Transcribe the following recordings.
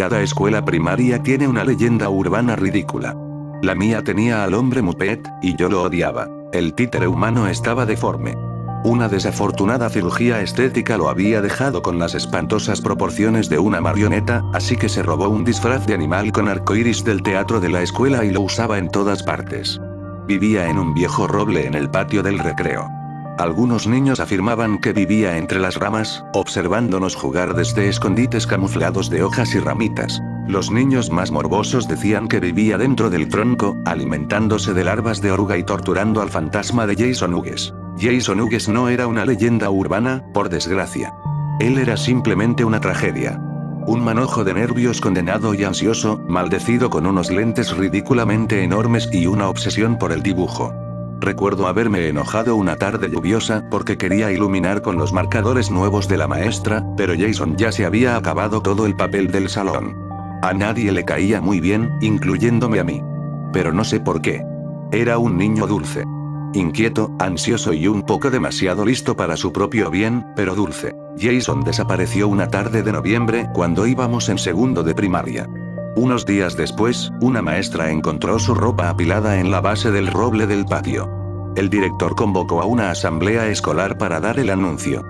Cada escuela primaria tiene una leyenda urbana ridícula. La mía tenía al hombre Muppet, y yo lo odiaba. El títere humano estaba deforme. Una desafortunada cirugía estética lo había dejado con las espantosas proporciones de una marioneta, así que se robó un disfraz de animal con arcoíris del teatro de la escuela y lo usaba en todas partes. Vivía en un viejo roble en el patio del recreo. Algunos niños afirmaban que vivía entre las ramas, observándonos jugar desde escondites camuflados de hojas y ramitas. Los niños más morbosos decían que vivía dentro del tronco, alimentándose de larvas de oruga y torturando al fantasma de Jason Hughes. Jason Hughes no era una leyenda urbana, por desgracia. Él era simplemente una tragedia. Un manojo de nervios condenado y ansioso, maldecido con unos lentes ridículamente enormes y una obsesión por el dibujo. Recuerdo haberme enojado una tarde lluviosa porque quería iluminar con los marcadores nuevos de la maestra, pero Jason ya se había acabado todo el papel del salón. A nadie le caía muy bien, incluyéndome a mí. Pero no sé por qué. Era un niño dulce. Inquieto, ansioso y un poco demasiado listo para su propio bien, pero dulce. Jason desapareció una tarde de noviembre cuando íbamos en segundo de primaria. Unos días después, una maestra encontró su ropa apilada en la base del roble del patio. El director convocó a una asamblea escolar para dar el anuncio.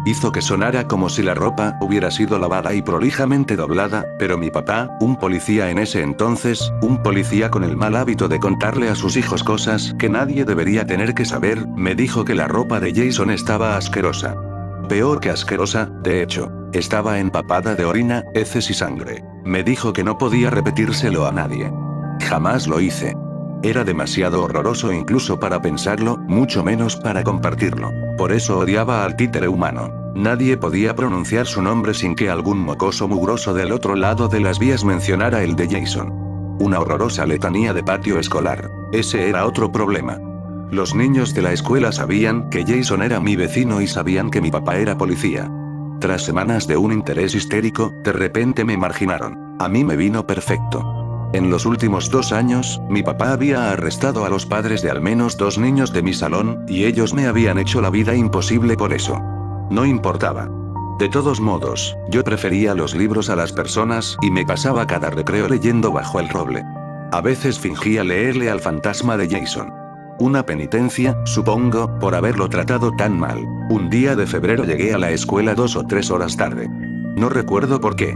Hizo que sonara como si la ropa hubiera sido lavada y prolijamente doblada, pero mi papá, un policía en ese entonces, un policía con el mal hábito de contarle a sus hijos cosas que nadie debería tener que saber, me dijo que la ropa de Jason estaba asquerosa. Peor que asquerosa, de hecho, estaba empapada de orina, heces y sangre. Me dijo que no podía repetírselo a nadie. Jamás lo hice. Era demasiado horroroso incluso para pensarlo, mucho menos para compartirlo. Por eso odiaba al títere humano. Nadie podía pronunciar su nombre sin que algún mocoso mugroso del otro lado de las vías mencionara el de Jason. Una horrorosa letanía de patio escolar. Ese era otro problema. Los niños de la escuela sabían que Jason era mi vecino y sabían que mi papá era policía. Tras semanas de un interés histérico, de repente me marginaron. A mí me vino perfecto. En los últimos 2 años, mi papá había arrestado a los padres de al menos 2 niños de mi salón, y ellos me habían hecho la vida imposible por eso. No importaba. De todos modos, yo prefería los libros a las personas y me pasaba cada recreo leyendo bajo el roble. A veces fingía leerle al fantasma de Jason. Una penitencia, supongo, por haberlo tratado tan mal. Un día de febrero llegué a la escuela 2 o 3 horas tarde. No recuerdo por qué.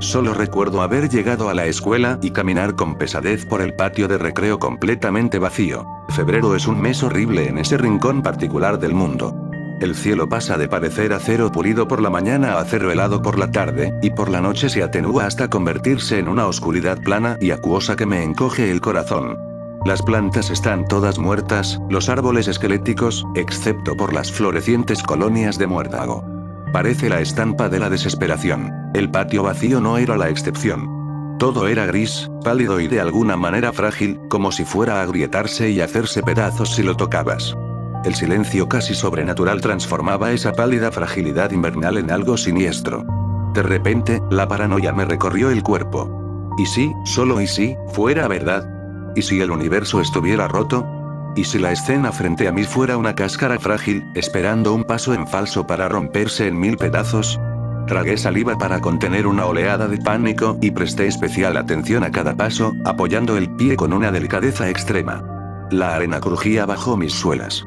Solo recuerdo haber llegado a la escuela y caminar con pesadez por el patio de recreo completamente vacío. Febrero es un mes horrible en ese rincón particular del mundo. El cielo pasa de parecer acero pulido por la mañana a acero helado por la tarde, y por la noche se atenúa hasta convertirse en una oscuridad plana y acuosa que me encoge el corazón. Las plantas están todas muertas, los árboles esqueléticos, excepto por las florecientes colonias de muérdago. Parece la estampa de la desesperación. El patio vacío no era la excepción. Todo era gris, pálido y de alguna manera frágil, como si fuera a agrietarse y hacerse pedazos si lo tocabas. El silencio casi sobrenatural transformaba esa pálida fragilidad invernal en algo siniestro. De repente, la paranoia me recorrió el cuerpo. ¿Y si, solo y si, fuera verdad? ¿Y si el universo estuviera roto? ¿Y si la escena frente a mí fuera una cáscara frágil, esperando un paso en falso para romperse en 1000 pedazos? Tragué saliva para contener una oleada de pánico y presté especial atención a cada paso, apoyando el pie con una delicadeza extrema. La arena crujía bajo mis suelas.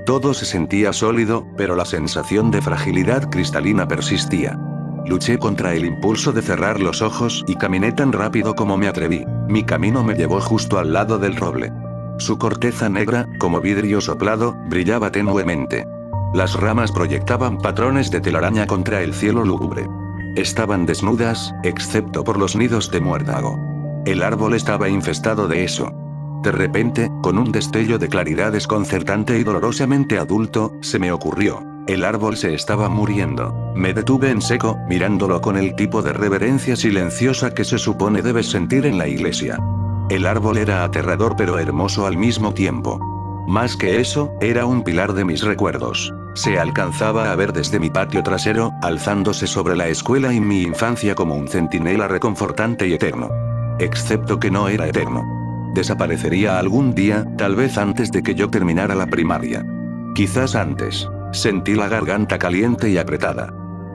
Todo se sentía sólido, pero la sensación de fragilidad cristalina persistía. Luché contra el impulso de cerrar los ojos y caminé tan rápido como me atreví. Mi camino me llevó justo al lado del roble. Su corteza negra, como vidrio soplado, brillaba tenuemente. Las ramas proyectaban patrones de telaraña contra el cielo lúgubre. Estaban desnudas, excepto por los nidos de muérdago. El árbol estaba infestado de eso. De repente, con un destello de claridad desconcertante y dolorosamente adulto, se me ocurrió. El árbol se estaba muriendo. Me detuve en seco, mirándolo con el tipo de reverencia silenciosa que se supone debes sentir en la iglesia. El árbol era aterrador pero hermoso al mismo tiempo. Más que eso, era un pilar de mis recuerdos. Se alcanzaba a ver desde mi patio trasero, alzándose sobre la escuela y mi infancia como un centinela reconfortante y eterno. Excepto que no era eterno. Desaparecería algún día, tal vez antes de que yo terminara la primaria. Quizás antes. Sentí la garganta caliente y apretada.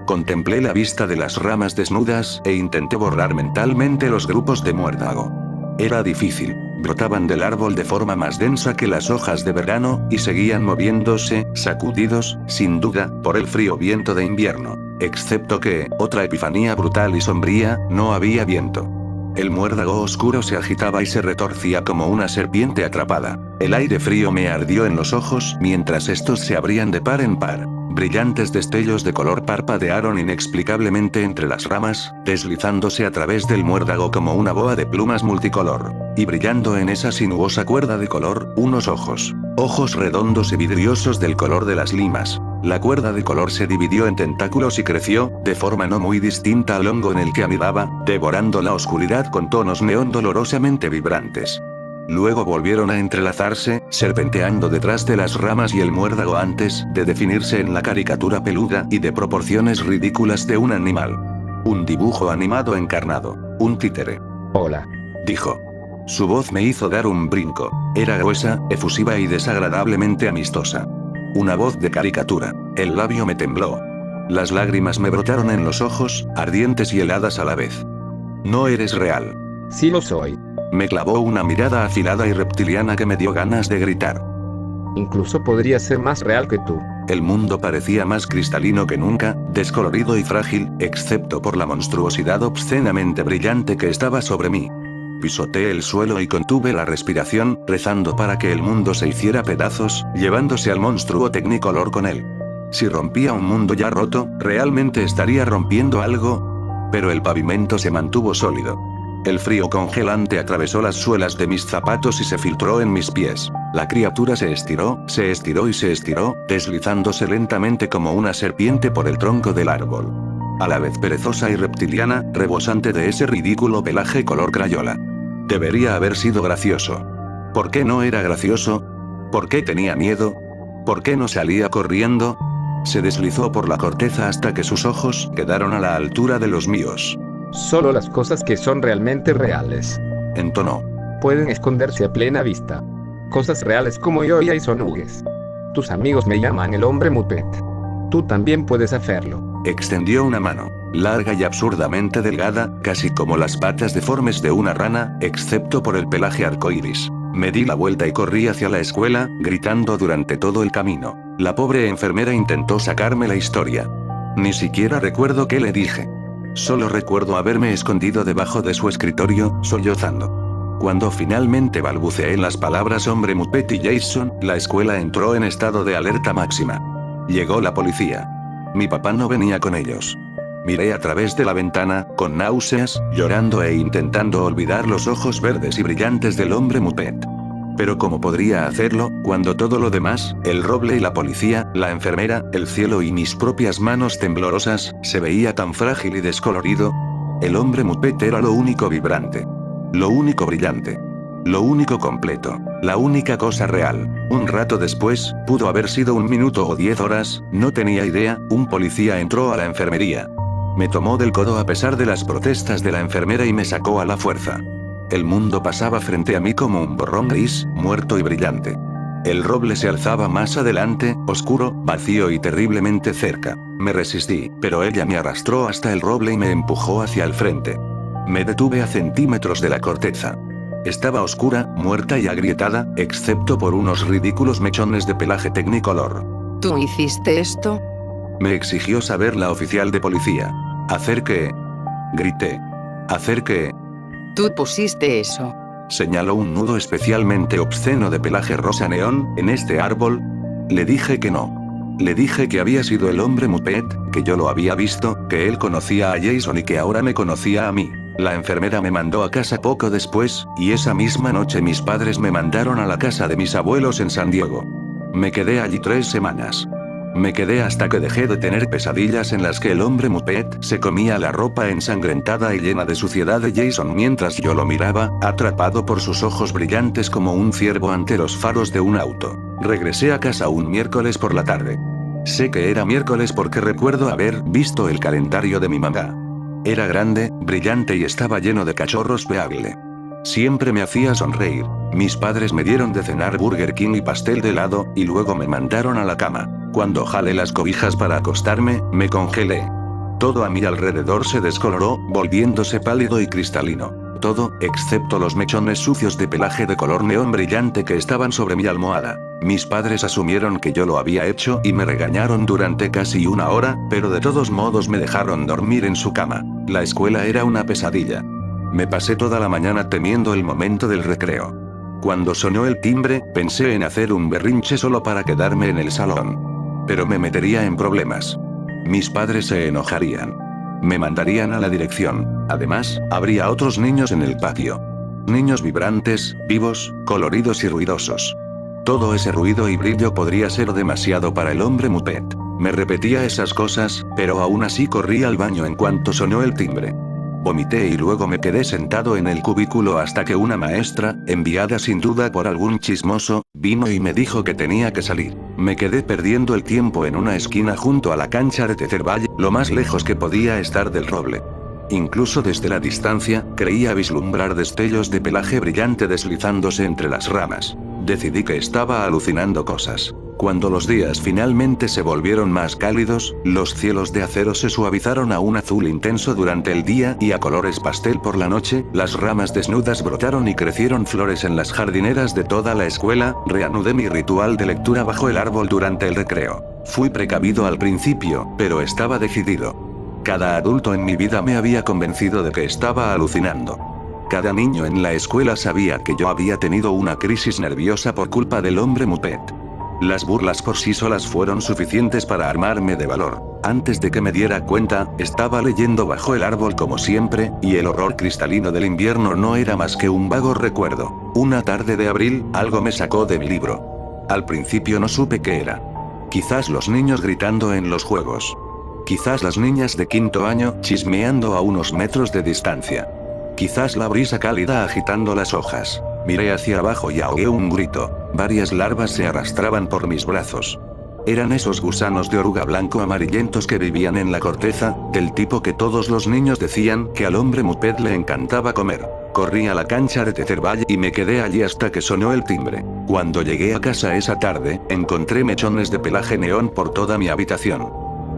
Contemplé la vista de las ramas desnudas e intenté borrar mentalmente los grupos de muérdago. Era difícil. Brotaban del árbol de forma más densa que las hojas de verano, y seguían moviéndose, sacudidos, sin duda, por el frío viento de invierno. Excepto que, otra epifanía brutal y sombría, no había viento. El muérdago oscuro se agitaba y se retorcía como una serpiente atrapada. El aire frío me ardió en los ojos mientras estos se abrían de par en par. Brillantes destellos de color parpadearon inexplicablemente entre las ramas, deslizándose a través del muérdago como una boa de plumas multicolor. Y brillando en esa sinuosa cuerda de color, unos ojos. Ojos redondos y vidriosos del color de las limas. La cuerda de color se dividió en tentáculos y creció, de forma no muy distinta al hongo en el que anidaba, devorando la oscuridad con tonos neón dolorosamente vibrantes. Luego volvieron a entrelazarse, serpenteando detrás de las ramas y el muérdago antes de definirse en la caricatura peluda y de proporciones ridículas de un animal. Un dibujo animado encarnado. Un títere. Hola. Dijo. Su voz me hizo dar un brinco. Era gruesa, efusiva y desagradablemente amistosa. Una voz de caricatura. El labio me tembló. Las lágrimas me brotaron en los ojos, ardientes y heladas a la vez. No eres real. Sí lo soy. Me clavó una mirada afilada y reptiliana que me dio ganas de gritar. Incluso podría ser más real que tú. El mundo parecía más cristalino que nunca, descolorido y frágil, excepto por la monstruosidad obscenamente brillante que estaba sobre mí. Pisoteé el suelo y contuve la respiración, rezando para que el mundo se hiciera pedazos, llevándose al monstruo tecnicolor con él. Si rompía un mundo ya roto, realmente estaría rompiendo algo. Pero el pavimento se mantuvo sólido. El frío congelante atravesó las suelas de mis zapatos y se filtró en mis pies. La criatura se estiró y se estiró, deslizándose lentamente como una serpiente por el tronco del árbol. A la vez perezosa y reptiliana, rebosante de ese ridículo pelaje color crayola. Debería haber sido gracioso. ¿Por qué no era gracioso? ¿Por qué tenía miedo? ¿Por qué no salía corriendo? Se deslizó por la corteza hasta que sus ojos quedaron a la altura de los míos. Solo las cosas que son realmente reales. Entonó. Pueden esconderse a plena vista. Cosas reales como yo y Aisonugues. Tus amigos me llaman el hombre Muppet. Tú también puedes hacerlo. Extendió una mano, larga y absurdamente delgada, casi como las patas deformes de una rana, excepto por el pelaje arcoíris. Me di la vuelta y corrí hacia la escuela, gritando durante todo el camino. La pobre enfermera intentó sacarme la historia. Ni siquiera recuerdo qué le dije. Solo recuerdo haberme escondido debajo de su escritorio, sollozando. Cuando finalmente balbuceé las palabras hombre Muppet y Jason, la escuela entró en estado de alerta máxima. Llegó la policía. Mi papá no venía con ellos. Miré a través de la ventana, con náuseas, llorando e intentando olvidar los ojos verdes y brillantes del hombre Muppet. Pero ¿cómo podría hacerlo, cuando todo lo demás, el roble y la policía, la enfermera, el cielo y mis propias manos temblorosas, se veía tan frágil y descolorido? El hombre Muppet era lo único vibrante. Lo único brillante. Lo único completo. La única cosa real. Un rato después, pudo haber sido 1 minuto o 10 horas, no tenía idea, un policía entró a la enfermería. Me tomó del codo a pesar de las protestas de la enfermera y me sacó a la fuerza. El mundo pasaba frente a mí como un borrón gris, muerto y brillante. El roble se alzaba más adelante, oscuro, vacío y terriblemente cerca. Me resistí, pero ella me arrastró hasta el roble y me empujó hacia el frente. Me detuve a centímetros de la corteza. Estaba oscura, muerta y agrietada, excepto por unos ridículos mechones de pelaje tecnicolor. ¿Tú hiciste esto? Me exigió saber la oficial de policía. ¿Hacer qué? Grité. ¿Hacer qué? Tú pusiste eso. Señaló un nudo especialmente obsceno de pelaje rosa neón, en este árbol. Le dije que no. Le dije que había sido el hombre Muppet, que yo lo había visto, que él conocía a Jason y que ahora me conocía a mí. La enfermera me mandó a casa poco después, y esa misma noche mis padres me mandaron a la casa de mis abuelos en San Diego. Me quedé allí 3 semanas. Me quedé hasta que dejé de tener pesadillas en las que el hombre Muppet se comía la ropa ensangrentada y llena de suciedad de Jason mientras yo lo miraba, atrapado por sus ojos brillantes como un ciervo ante los faros de un auto. Regresé a casa un miércoles por la tarde. Sé que era miércoles porque recuerdo haber visto el calendario de mi mamá. Era grande, brillante y estaba lleno de cachorros Beagle. Siempre me hacía sonreír. Mis padres me dieron de cenar Burger King y pastel de helado, y luego me mandaron a la cama. Cuando jalé las cobijas para acostarme, me congelé. Todo a mi alrededor se descoloró, volviéndose pálido y cristalino. Todo, excepto los mechones sucios de pelaje de color neón brillante que estaban sobre mi almohada. Mis padres asumieron que yo lo había hecho y me regañaron durante casi una hora, pero de todos modos me dejaron dormir en su cama. La escuela era una pesadilla. Me pasé toda la mañana temiendo el momento del recreo. Cuando sonó el timbre, pensé en hacer un berrinche solo para quedarme en el salón. Pero me metería en problemas. Mis padres se enojarían. Me mandarían a la dirección. Además, habría otros niños en el patio. Niños vibrantes, vivos, coloridos y ruidosos. Todo ese ruido y brillo podría ser demasiado para el hombre Muppet. Me repetía esas cosas, pero aún así corrí al baño en cuanto sonó el timbre. Vomité y luego me quedé sentado en el cubículo hasta que una maestra, enviada sin duda por algún chismoso, vino y me dijo que tenía que salir. Me quedé perdiendo el tiempo en una esquina junto a la cancha de Tetherball, lo más lejos que podía estar del roble. Incluso desde la distancia, creía vislumbrar destellos de pelaje brillante deslizándose entre las ramas. Decidí que estaba alucinando cosas. Cuando los días finalmente se volvieron más cálidos, los cielos de acero se suavizaron a un azul intenso durante el día y a colores pastel por la noche, las ramas desnudas brotaron y crecieron flores en las jardineras de toda la escuela, reanudé mi ritual de lectura bajo el árbol durante el recreo. Fui precavido al principio, pero estaba decidido. Cada adulto en mi vida me había convencido de que estaba alucinando. Cada niño en la escuela sabía que yo había tenido una crisis nerviosa por culpa del hombre Muppet. Las burlas por sí solas fueron suficientes para armarme de valor. Antes de que me diera cuenta, estaba leyendo bajo el árbol como siempre, y el horror cristalino del invierno no era más que un vago recuerdo. Una tarde de abril, algo me sacó de mi libro. Al principio no supe qué era. Quizás los niños gritando en los juegos. Quizás las niñas de quinto año chismeando a unos metros de distancia. Quizás la brisa cálida agitando las hojas. Miré hacia abajo y ahogué un grito. Varias larvas se arrastraban por mis brazos. Eran esos gusanos de oruga blanco amarillentos que vivían en la corteza, del tipo que todos los niños decían que al hombre Muppet le encantaba comer. Corrí a la cancha de Tetherball y me quedé allí hasta que sonó el timbre. Cuando llegué a casa esa tarde, encontré mechones de pelaje neón por toda mi habitación.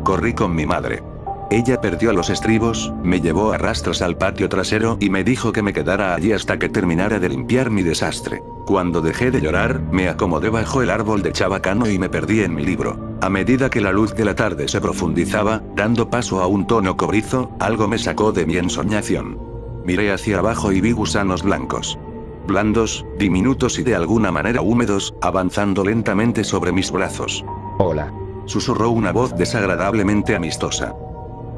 Corrí con mi madre. Ella perdió los estribos, me llevó a rastras al patio trasero y me dijo que me quedara allí hasta que terminara de limpiar mi desastre. Cuando dejé de llorar, me acomodé bajo el árbol de chabacano y me perdí en mi libro. A medida que la luz de la tarde se profundizaba, dando paso a un tono cobrizo, algo me sacó de mi ensoñación. Miré hacia abajo y vi gusanos blancos. Blandos, diminutos y de alguna manera húmedos, avanzando lentamente sobre mis brazos. Hola. Susurró una voz desagradablemente amistosa.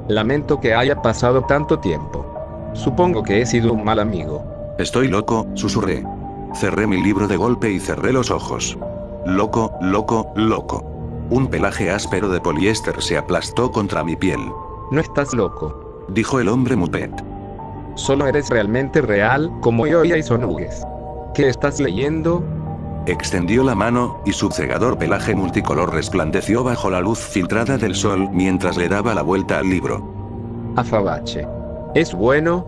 Lamento que haya pasado tanto tiempo. Supongo que he sido un mal amigo. Estoy loco, susurré. Cerré mi libro de golpe y cerré los ojos. Loco, loco, loco. Un pelaje áspero de poliéster se aplastó contra mi piel. No estás loco, dijo el hombre Muppet. Solo eres realmente real, como yo y Jason Hughes. ¿Qué estás leyendo? Extendió la mano, y su cegador pelaje multicolor resplandeció bajo la luz filtrada del sol mientras le daba la vuelta al libro. Azabache. ¿Es bueno?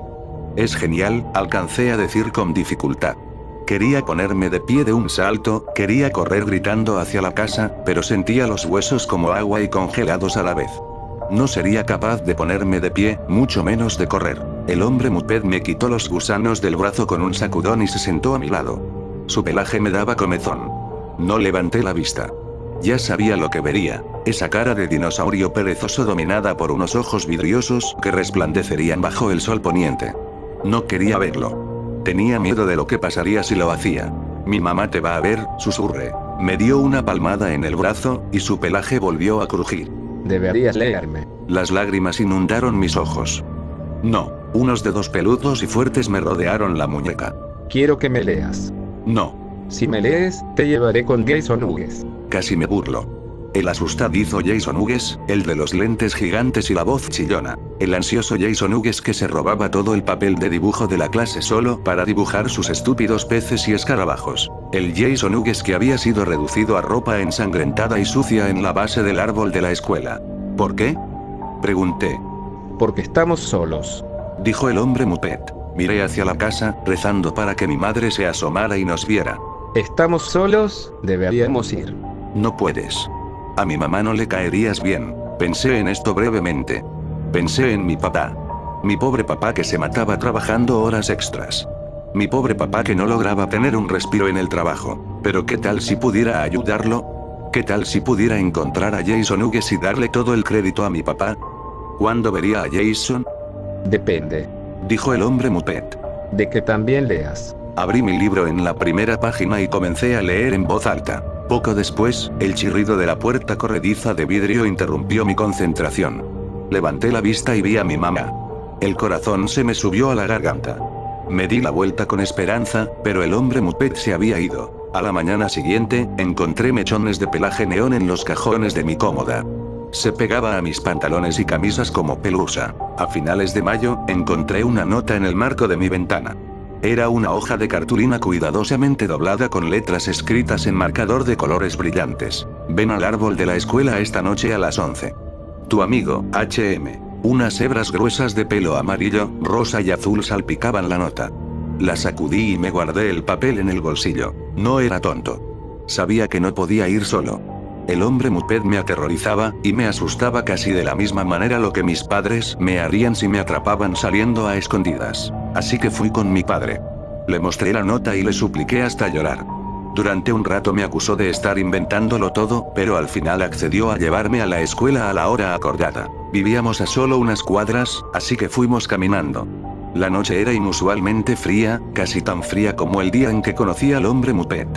Es genial, alcancé a decir con dificultad. Quería ponerme de pie de un salto, quería correr gritando hacia la casa, pero sentía los huesos como agua y congelados a la vez. No sería capaz de ponerme de pie, mucho menos de correr. El hombre Muppet me quitó los gusanos del brazo con un sacudón y se sentó a mi lado. Su pelaje me daba comezón. No levanté la vista. Ya sabía lo que vería, esa cara de dinosaurio perezoso dominada por unos ojos vidriosos que resplandecerían bajo el sol poniente. No quería verlo. Tenía miedo de lo que pasaría si lo hacía. Mi mamá te va a ver, susurré. Me dio una palmada en el brazo, y su pelaje volvió a crujir. Deberías leerme. Las lágrimas inundaron mis ojos. No, unos dedos peludos y fuertes me rodearon la muñeca. Quiero que me leas. No. Si me lees, te llevaré con Jason Hughes. Casi me burlo. El asustadizo Jason Hughes, el de los lentes gigantes y la voz chillona. El ansioso Jason Hughes que se robaba todo el papel de dibujo de la clase solo para dibujar sus estúpidos peces y escarabajos. El Jason Hughes que había sido reducido a ropa ensangrentada y sucia en la base del árbol de la escuela. ¿Por qué? Pregunté. Porque estamos solos, dijo el hombre Muppet. Miré hacia la casa, rezando para que mi madre se asomara y nos viera. ¿Estamos solos? Deberíamos ir. No puedes. A mi mamá no le caerías bien. Pensé en esto brevemente. Pensé en mi papá. Mi pobre papá que se mataba trabajando horas extras. Mi pobre papá que no lograba tener un respiro en el trabajo. Pero ¿qué tal si pudiera ayudarlo? ¿Qué tal si pudiera encontrar a Jason Hughes y darle todo el crédito a mi papá? ¿Cuándo vería a Jason? Depende. Dijo el hombre Muppet. De que también leas. Abrí mi libro en la primera página y comencé a leer en voz alta. Poco después, el chirrido de la puerta corrediza de vidrio interrumpió mi concentración. Levanté la vista y vi a mi mamá. El corazón se me subió a la garganta. Me di la vuelta con esperanza, pero el hombre Muppet se había ido. A la mañana siguiente, encontré mechones de pelaje neón en los cajones de mi cómoda. Se pegaba a mis pantalones y camisas como pelusa. A finales de mayo, encontré una nota en el marco de mi ventana. Era una hoja de cartulina cuidadosamente doblada con letras escritas en marcador de colores brillantes. Ven al árbol de la escuela esta noche a las 11. Tu amigo, H.M. Unas hebras gruesas de pelo amarillo, rosa y azul salpicaban la nota. La sacudí y me guardé el papel en el bolsillo. No era tonto. Sabía que no podía ir solo. El hombre Muppet me aterrorizaba, y me asustaba casi de la misma manera lo que mis padres me harían si me atrapaban saliendo a escondidas. Así que fui con mi padre. Le mostré la nota y le supliqué hasta llorar. Durante un rato me acusó de estar inventándolo todo, pero al final accedió a llevarme a la escuela a la hora acordada. Vivíamos a solo unas cuadras, así que fuimos caminando. La noche era inusualmente fría, casi tan fría como el día en que conocí al hombre Muppet.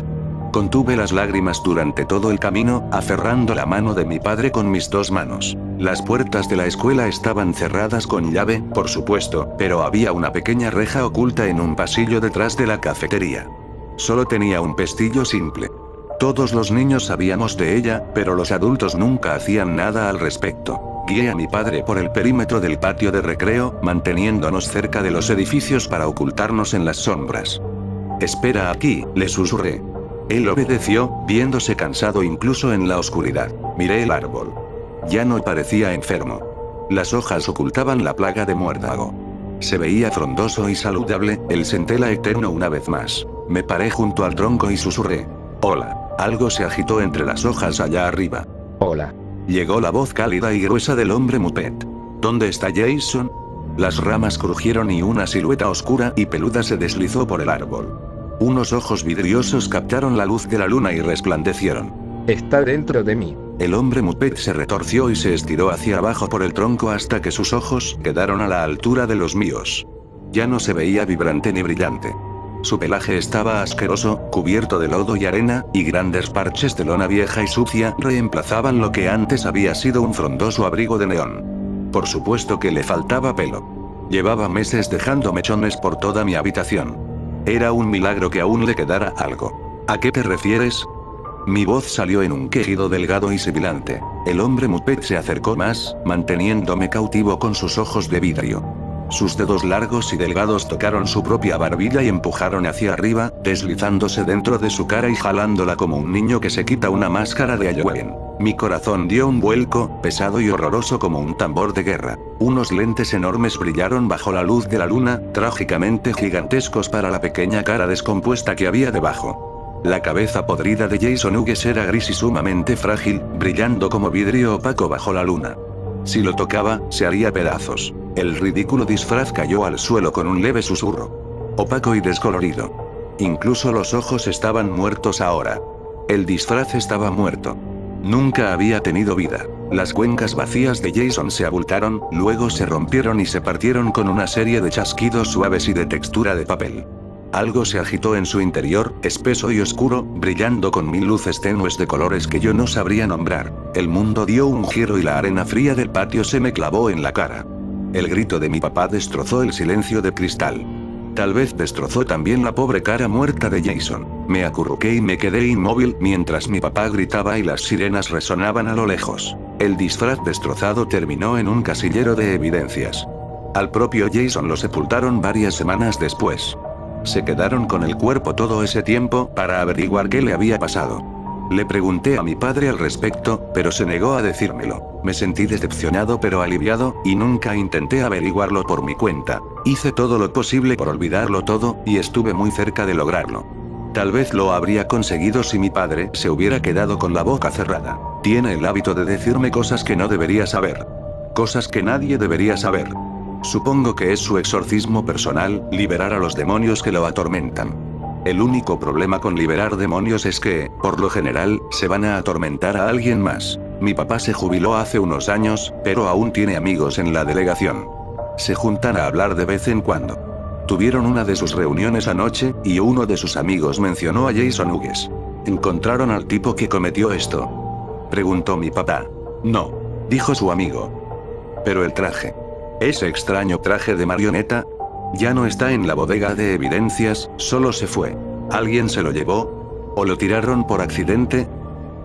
Contuve las lágrimas durante todo el camino, aferrando la mano de mi padre con mis dos manos. Las puertas de la escuela estaban cerradas con llave, por supuesto, pero había una pequeña reja oculta en un pasillo detrás de la cafetería. Solo tenía un pestillo simple. Todos los niños sabíamos de ella, pero los adultos nunca hacían nada al respecto. Guié a mi padre por el perímetro del patio de recreo, manteniéndonos cerca de los edificios para ocultarnos en las sombras. Espera aquí, le susurré. Él obedeció, viéndose cansado incluso en la oscuridad. Miré el árbol. Ya no parecía enfermo. Las hojas ocultaban la plaga de muérdago. Se veía frondoso y saludable, el centela eterno una vez más. Me paré junto al tronco y susurré. Hola. Algo se agitó entre las hojas allá arriba. Hola. Llegó la voz cálida y gruesa del hombre Muppet. ¿Dónde está Jason? Las ramas crujieron y una silueta oscura y peluda se deslizó por el árbol. Unos ojos vidriosos captaron la luz de la luna y resplandecieron. Está dentro de mí. El hombre Muppet se retorció y se estiró hacia abajo por el tronco hasta que sus ojos quedaron a la altura de los míos. Ya no se veía vibrante ni brillante. Su pelaje estaba asqueroso, cubierto de lodo y arena, y grandes parches de lona vieja y sucia reemplazaban lo que antes había sido un frondoso abrigo de neón. Por supuesto que le faltaba pelo. Llevaba meses dejando mechones por toda mi habitación. Era un milagro que aún le quedara algo. ¿A qué te refieres? Mi voz salió en un quejido delgado y sibilante. El hombre Muppet se acercó más, manteniéndome cautivo con sus ojos de vidrio. Sus dedos largos y delgados tocaron su propia barbilla y empujaron hacia arriba, deslizándose dentro de su cara y jalándola como un niño que se quita una máscara de Halloween. Mi corazón dio un vuelco, pesado y horroroso como un tambor de guerra. Unos lentes enormes brillaron bajo la luz de la luna, trágicamente gigantescos para la pequeña cara descompuesta que había debajo. La cabeza podrida de Jason Hughes era gris y sumamente frágil, brillando como vidrio opaco bajo la luna. Si lo tocaba, se haría pedazos. El ridículo disfraz cayó al suelo con un leve susurro. Opaco y descolorido. Incluso los ojos estaban muertos ahora. El disfraz estaba muerto. Nunca había tenido vida. Las cuencas vacías de Jason se abultaron, luego se rompieron y se partieron con una serie de chasquidos suaves y de textura de papel. Algo se agitó en su interior, espeso y oscuro, brillando con mil luces tenues de colores que yo no sabría nombrar. El mundo dio un giro y la arena fría del patio se me clavó en la cara. El grito de mi papá destrozó el silencio de cristal. Tal vez destrozó también la pobre cara muerta de Jason. Me acurruqué y me quedé inmóvil mientras mi papá gritaba y las sirenas resonaban a lo lejos. El disfraz destrozado terminó en un casillero de evidencias. Al propio Jason lo sepultaron varias semanas después. Se quedaron con el cuerpo todo ese tiempo para averiguar qué le había pasado. Le pregunté a mi padre al respecto, pero se negó a decírmelo. Me sentí decepcionado pero aliviado, y nunca intenté averiguarlo por mi cuenta. Hice todo lo posible por olvidarlo todo, y estuve muy cerca de lograrlo. Tal vez lo habría conseguido si mi padre se hubiera quedado con la boca cerrada. Tiene el hábito de decirme cosas que no debería saber. Cosas que nadie debería saber. Supongo que es su exorcismo personal, liberar a los demonios que lo atormentan. El único problema con liberar demonios es que, por lo general, se van a atormentar a alguien más. Mi papá se jubiló hace unos años, pero aún tiene amigos en la delegación. Se juntan a hablar de vez en cuando. Tuvieron una de sus reuniones anoche, y uno de sus amigos mencionó a Jason Hughes. ¿Encontraron al tipo que cometió esto?, preguntó mi papá. No, dijo su amigo. Pero el traje. Ese extraño traje de marioneta. Ya no está en la bodega de evidencias, solo se fue. ¿Alguien se lo llevó? ¿O lo tiraron por accidente?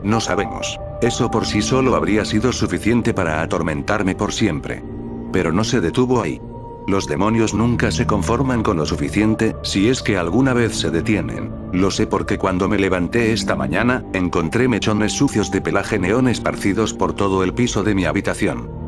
No sabemos. Eso por sí solo habría sido suficiente para atormentarme por siempre. Pero no se detuvo ahí. Los demonios nunca se conforman con lo suficiente, si es que alguna vez se detienen. Lo sé porque cuando me levanté esta mañana, encontré mechones sucios de pelaje neón esparcidos por todo el piso de mi habitación.